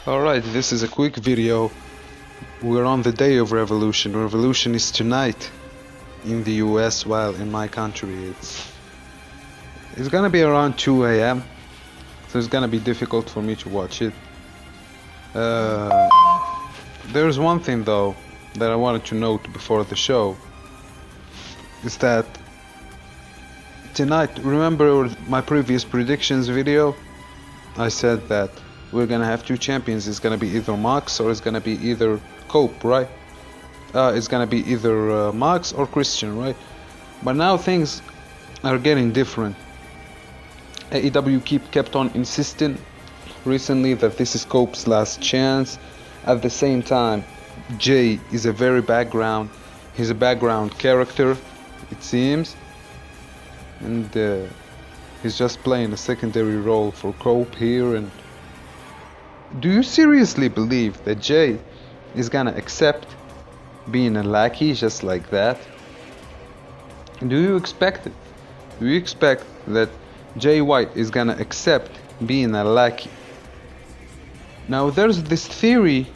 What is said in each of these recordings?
Alright, this is a quick video. We're on the day of Revolution. Revolution is tonight in the US, while in my country it's gonna be around 2 a.m. So it's gonna be difficult for me to watch it. There's one thing though that I wanted to note before the show, is that tonight, remember my previous predictions video? I said that we're gonna have two champions. It's gonna be either Mox or it's gonna be either Cope, right? It's gonna be either Mox or Christian, right? But now things are getting different. AEW kept on insisting recently that this is Cope's last chance. At the same time, Jay is a very background. He's a background character, it seems, and he's just playing a secondary role for Cope here. And do you seriously believe that Jay is gonna accept being a lackey just like that? Do you expect it? Do you expect that Jay White is gonna accept being a lackey? Now there's this theory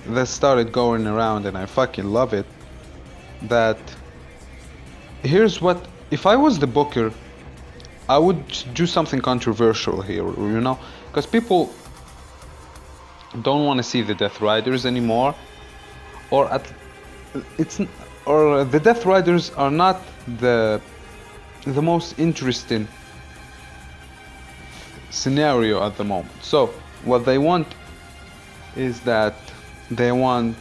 that started going around, and I fucking love it, that here's what, if I was the booker, I would do something controversial here, you know, because people don't want to see the Death Riders anymore, or the Death Riders are not the most interesting scenario at the moment. So what they want is that they want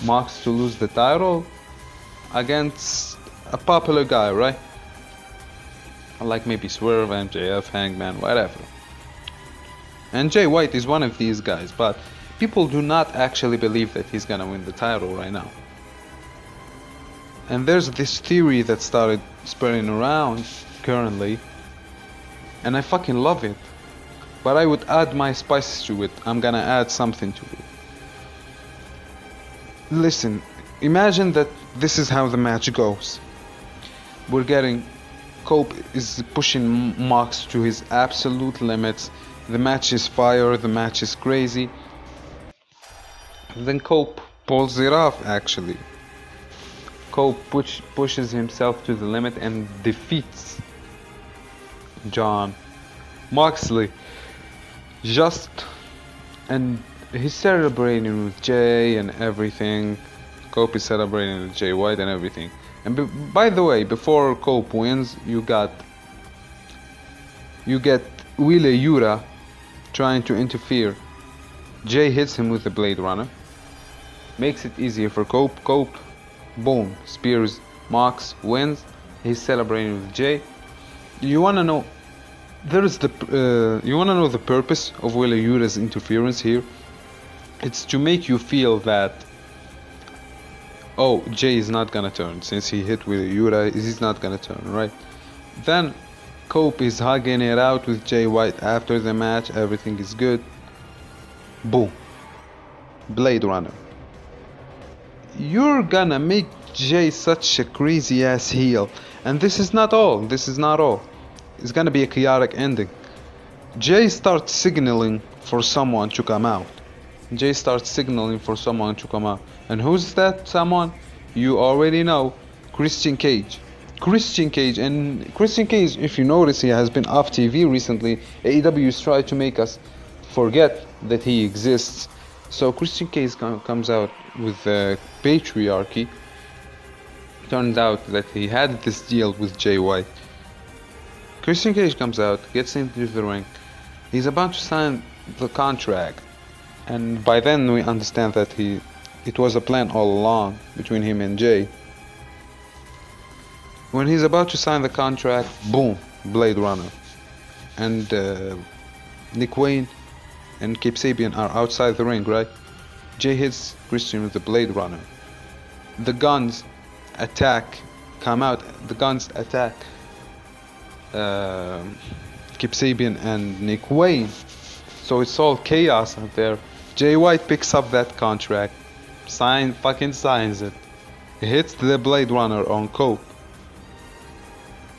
Mox to lose the title against a popular guy, right? Like maybe Swerve, MJF, Hangman, whatever. And Jay White is one of these guys, but people do not actually believe that he's gonna win the title right now. And there's this theory that started spreading around currently, and I fucking love it. But I would add my spices to it. I'm gonna add something to it. Listen, imagine that this is how the match goes. We're getting Cope is pushing Mox to his absolute limits. The match is fire, the match is crazy. Then Cope pulls it off, actually. Cope pushes himself to the limit and defeats John Moxley. And he's celebrating with Jay and everything. Cope is celebrating with Jay White and everything. And by the way, before Cope wins, you get Wheeler Yuta trying to interfere. Jay hits him with the Blade Runner, makes it easier for Cope. Cope, boom, spears Mox, wins. He's celebrating with Jay. You wanna know? You wanna know the purpose of Wheeler Yuta's interference here? It's to make you feel that, oh, Jay is not gonna turn. Since he hit Wheeler Yuta, he's not gonna turn, right? Then Cope is hugging it out with Jay White after the match. Everything is good. Boom. Blade Runner. You're gonna make Jay such a crazy ass heel. And this is not all. It's gonna be a chaotic ending. Jay starts signaling for someone to come out. And who's that someone? You already know. Christian Cage. And Christian Cage, if you notice, he has been off TV recently. AEW has tried to make us forget that he exists. So Christian Cage comes out with patriarchy. Turned out that he had this deal with Jay White. Christian Cage comes out, gets into the ring. He's about to sign the contract. And by then we understand that it was a plan all along between him and Jay. When he's about to sign the contract, boom, Blade Runner. And Nick Wayne and Kip Sabian are outside the ring, right? Jay hits Christian with the Blade Runner. The guns attack Kip Sabian and Nick Wayne. So it's all chaos out there. Jay White picks up that contract, fucking signs it. He hits the Blade Runner on Cope,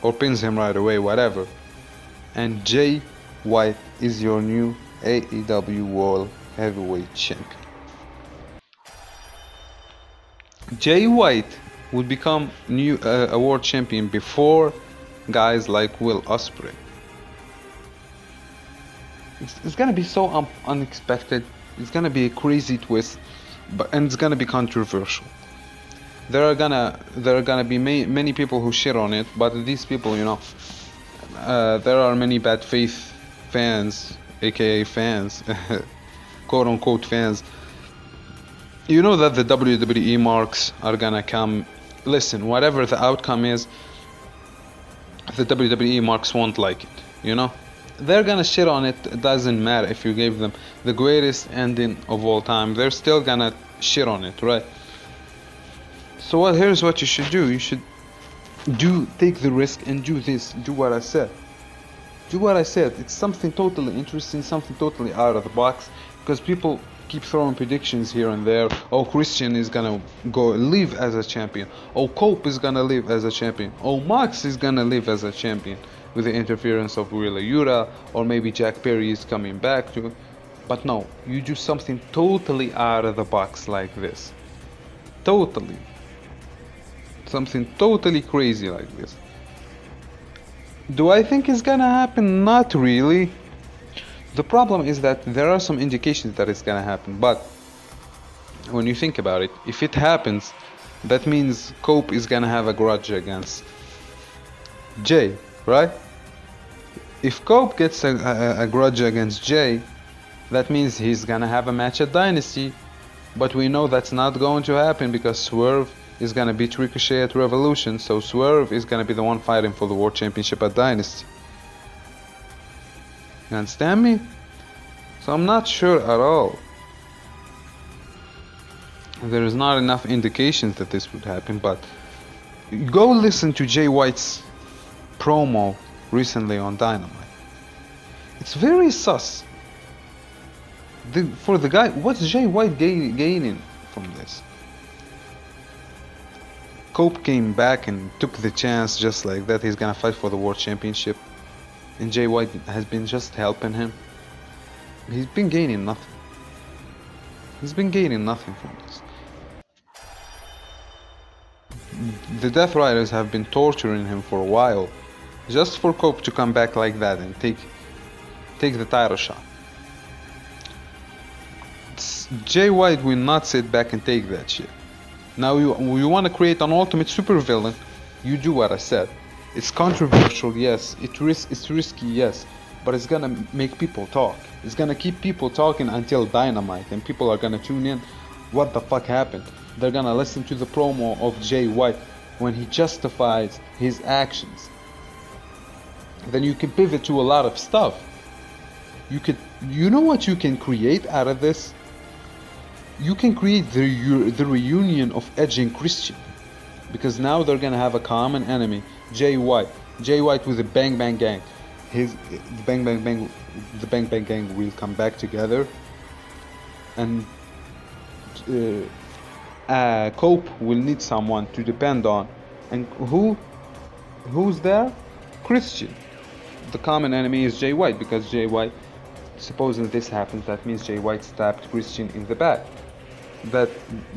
or pins him right away, whatever. And Jay White is your new AEW World heavyweight champion. Jay White would become new a world champion before guys like Will Ospreay. It's gonna be so unexpected. It's gonna be a crazy twist, and it's gonna be controversial. There are gonna be many people who shit on it, but these people, you know, there are many bad faith fans, aka fans, quote unquote fans. You know that the WWE marks are gonna come. Listen, whatever the outcome is, the WWE marks won't like it. You know, they're gonna shit on it. It doesn't matter if you gave them the greatest ending of all time. They're still gonna shit on it, right? So here's what you should do. You should take the risk and do this. Do what I said. Do what I said. It's something totally interesting, something totally out of the box, because people keep throwing predictions here and there. Oh, Christian is gonna live as a champion. Oh, Cope is gonna live as a champion. Oh, Mox is gonna live as a champion with the interference of Wheeler Yuta, or maybe Jack Perry is coming back to. But no, you do something totally out of the box like this. Totally. Something totally crazy like this. Do I think it's gonna happen? Not really. The problem is that there are some indications that it's gonna happen, but when you think about it, if it happens, that means Cope is gonna have a grudge against Jay, right? If Cope gets a grudge against Jay, that means he's gonna have a match at Dynasty, but we know that's not going to happen because Swerve is gonna beat Ricochet at Revolution, so Swerve is gonna be the one fighting for the World Championship at Dynasty. You understand me? So I'm not sure at all. There is not enough indications that this would happen, but go listen to Jay White's promo recently on Dynamite. It's very sus. For the guy, what's Jay White gaining from this? Cope came back and took the chance just like that. He's gonna fight for the World Championship. And Jay White has been just helping him. He's been gaining nothing. He's been gaining nothing from this. The Death Riders have been torturing him for a while, just for Cope to come back like that and take the title shot. Jay White will not sit back and take that shit. Now you want to create an ultimate supervillain, you do what I said. It's controversial, yes. It's risky, yes. But it's gonna make people talk. It's gonna keep people talking until Dynamite, and people are gonna tune in. What the fuck happened? They're gonna listen to the promo of Jay White when he justifies his actions. Then you can pivot to a lot of stuff. You know what you can create out of this? You can create the reunion of Edge and Christian, because now they're gonna have a common enemy, Jay White. Jay White with the Bang Bang Gang. The Bang Bang Gang will come back together, and Cope will need someone to depend on, and who's there? Christian. The common enemy is Jay White, because Jay White, supposing this happens, that means Jay White stabbed Christian in the back, that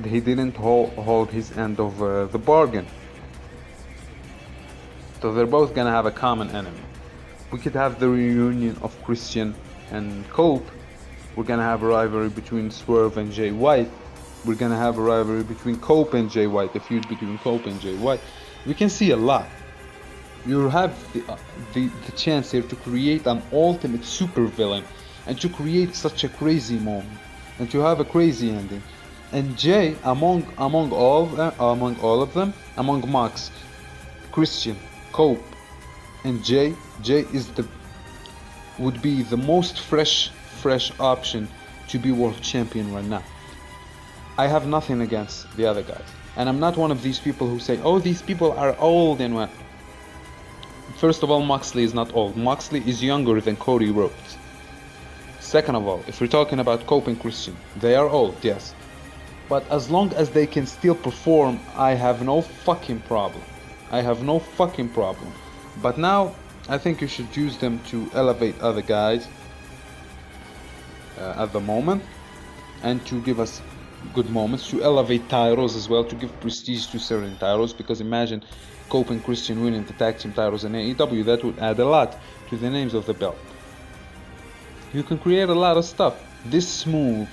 he didn't hold his end of the bargain. So they're both gonna have a common enemy. We could have the reunion of Christian and Cope. We're gonna have a rivalry between Swerve and Jay White. We're gonna have a rivalry between Cope and Jay White, a feud between Cope and Jay White. We can see a lot. You have the chance here to create an ultimate supervillain, and to create such a crazy moment, and to have a crazy ending. And Jay, among all of them, among Mox, Christian, Cope, and Jay would be the most fresh option to be world champion right now. I have nothing against the other guys, and I'm not one of these people who say, oh, these people are old and what. First of all, Moxley is not old. Moxley is younger than Cody Rhodes. Second of all, if we're talking about Cope and Christian, they are old, yes. But as long as they can still perform, I have no fucking problem. But now, I think you should use them to elevate other guys at the moment. and to give us good moments, to elevate titles as well, to give prestige to certain titles. Because imagine Cope and Christian winning the tag team titles in AEW, that would add a lot to the names of the belt. You can create a lot of stuff. This move,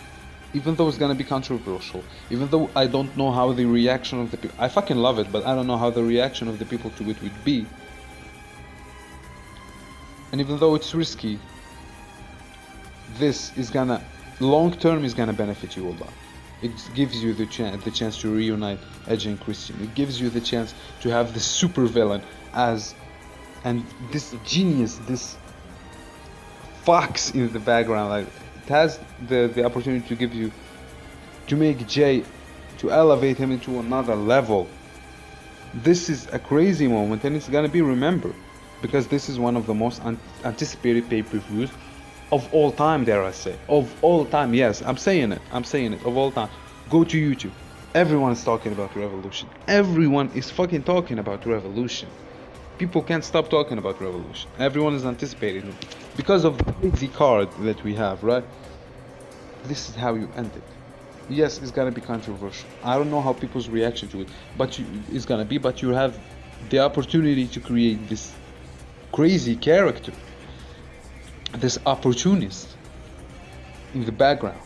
even though it's gonna be controversial, even though I don't know how the reaction of the people, I fucking love it, but I don't know how the reaction of the people to it would be. And even though it's risky, this is gonna, long term, is gonna benefit you a lot. It gives you the chance to reunite Edge and Christian. It gives you the chance to have the super villain as, and this genius, this fox in the background. Like, it has the opportunity to give you, to make Jay, to elevate him into another level. This is a crazy moment, and it's gonna be remembered, because this is one of the most anticipated pay-per-views of all time, dare I say. Of all time, yes, I'm saying it, of all time. Go to YouTube. Everyone is talking about Revolution. Everyone is fucking talking about Revolution. People can't stop talking about Revolution. Everyone is anticipating it. Because of the crazy card that we have, right? This is how you end it. Yes, it's gonna be controversial. I don't know how people's reaction to it, but it's gonna be, but you have the opportunity to create this crazy character, this opportunist in the background,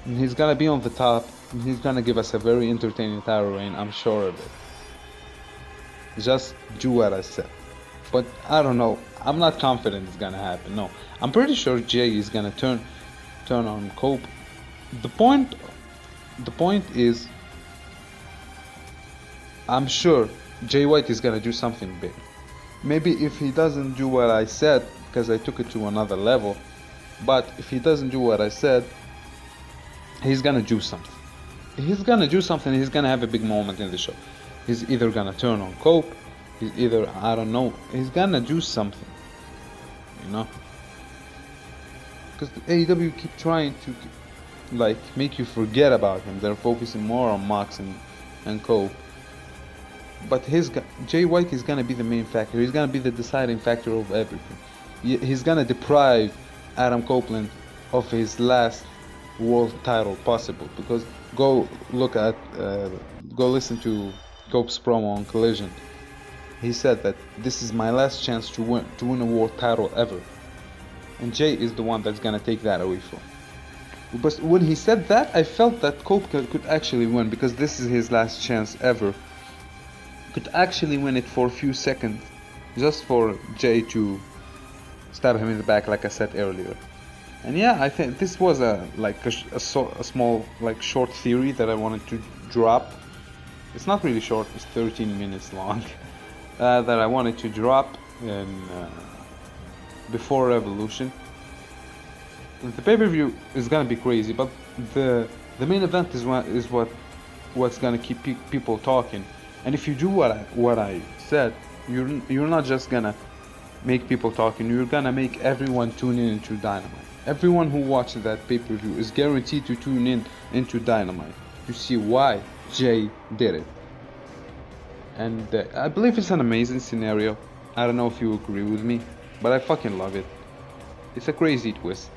and he's gonna be on the top, and he's gonna give us a very entertaining title reign, I'm sure of it. Just do what I said. But I don't know, I'm not confident it's gonna happen. No, I'm pretty sure Jay is gonna turn on Cope. The point is, I'm sure Jay White is gonna do something big. Maybe if he doesn't do what I said, because I took it to another level, but if he doesn't do what I said, he's gonna do something. He's gonna do something, he's gonna have a big moment in the show. He's either gonna turn on Cope, he's either, I don't know, he's gonna do something, you know? Because AEW keep trying to, like, make you forget about him. They're focusing more on Mox and Cope. But Jay White is gonna be the main factor. He's gonna be the deciding factor of everything. He's gonna deprive Adam Copeland of his last world title possible. Because go listen to Cope's promo on Collision. He said that this is my last chance to win a world title ever, and Jay is the one that's gonna take that away from. But when he said that, I felt that Cope could actually win, because this is his last chance ever. Could actually win it for a few seconds, just for Jay to stab him in the back, like I said earlier. And yeah, I think this was a small, like, short theory that I wanted to drop. It's not really short; it's 13 minutes long. That I wanted to drop in before Revolution. The pay-per-view is gonna be crazy, but the main event is what's gonna keep people talking. And if you do what I said, you're not just gonna make people talking. You're gonna make everyone tune in into Dynamite. Everyone who watches that pay-per-view is guaranteed to tune in into Dynamite to see why Jay did it. And I believe it's an amazing scenario. I don't know if you agree with me, but I fucking love it. It's a crazy twist.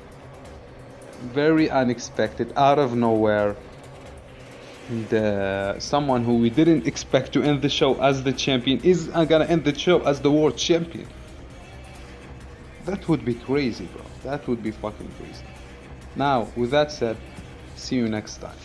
Very unexpected, out of nowhere. And someone who we didn't expect to end the show as the champion is gonna end the show as the world champion. That would be crazy, bro. That would be fucking crazy. Now, with that said, see you next time.